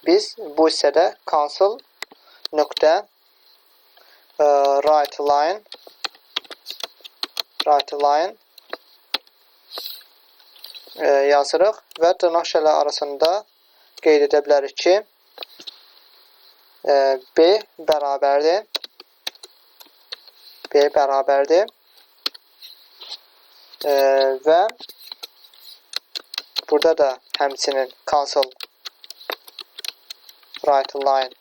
biz bu hissədə console nöqtə write line yazırıq və dırnaq şələ arasında qeyd edə bilərik ki, B bərabərdir. Və burada da həmçinin console write line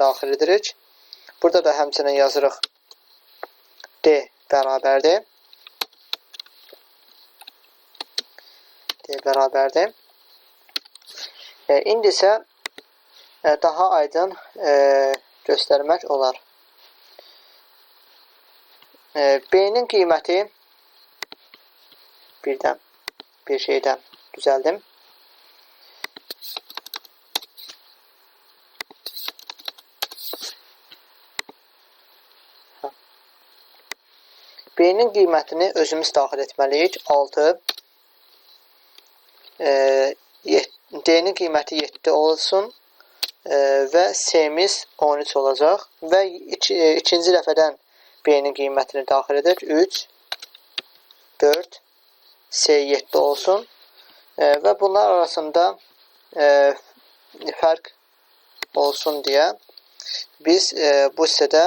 daxil edirik. Burada da həmçinin yazırıq D bərabərdir. İndi isə daha aydın göstərmək olar. B-nin qiyməti bir şeydən düzəldim. B-nin qiymətini özümüz daxil etməliyik. 6. D-nin qiyməti 7 olsun və C-miz 13 olacaq və ikinci dəfədən B-nin qiymətini daxil edək. 3, 4, C 7 olsun və bunlar arasında fərq olsun deyə biz bu hissədə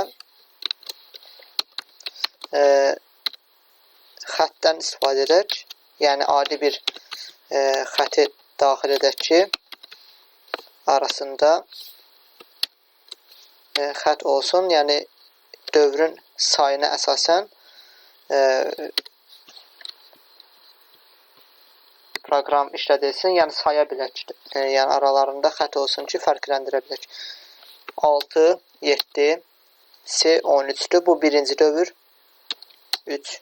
xəttdən istifadə edək. Yəni adi bir xətti daxil edək ki, arasında xətt olsun. Yəni dövrün sayına əsasən proqram işlədilsin, yəni saya bilək. Yəni aralarında xətt olsun ki, fərqləndirə bilək. 6, 7, C 13-dür. Bu birinci dövr. 3,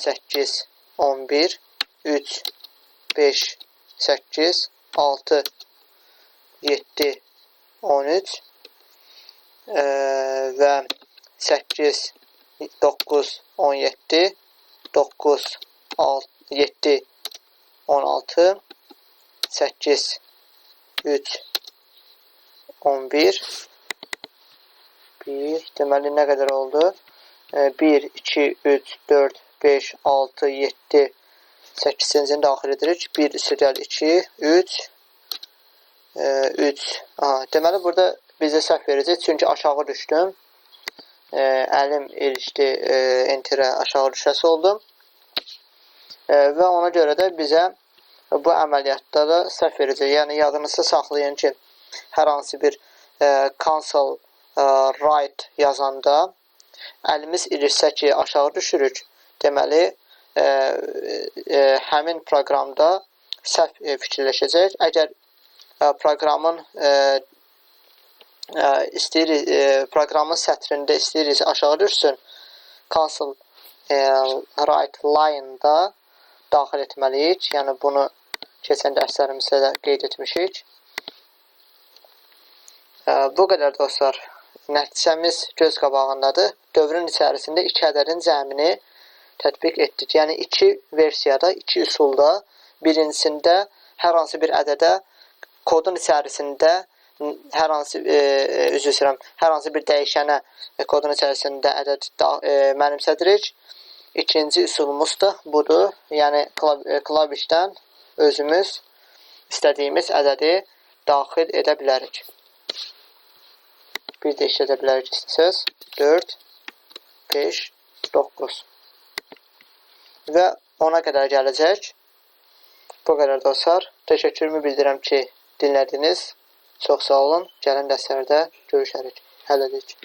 8, 11, 3, 5, 8, 6, 7, 13 və 8, 9, 17, 9, 7, 16, 8, 3, 11, 1, deməli nə qədər oldu? 1, 2, 3, 4, 5, 6, 7, 8-ci daxil edirik. 1 üstəgəl 2, 3, 3. Deməli, burada bizə səhv verəcək. Çünki aşağı düşdüm. Əlim erişdi enterə, aşağı düşəsi oldum. Və ona görə də bizə bu əməliyyatda da səhv verəcək. Yəni, yadınızda saxlayın ki, hər hansı bir console write yazanda əlimiz irişsə ki, aşağı düşürük. Deməli, həmin proqramda səhv fikirləşəcək. Əgər proqramın sətrində istəyiriksə aşağı düşsün, console write line-da daxil etməliyik. Yəni, bunu keçən dərslərimizdə də qeyd etmişik. Bu qədər dostlar. Nəticəmiz göz qabağındadır. Dövrün içərisində 2 ədədin cəmini tətbiq etdik. Yəni, 2 versiyada, 2 üsulda, birincisində hər hansı bir ədədə kodun içərisində hər hansı bir dəyişənə kodun içərisində ədəd mənimsədirik. İkinci üsulumuz da budur. Yəni, klavişdən özümüz istədiyimiz ədədi daxil edə bilərik. Bir də işlədə bilərik istəsəz. 4, 5, 9. Və 10-a qədər gələcək. Bu qədər dostlar. Təşəkkürümü bildirəm ki, dinlədiniz. Çox sağ olun. Gələn dərslərdə görüşərik. Hələlik.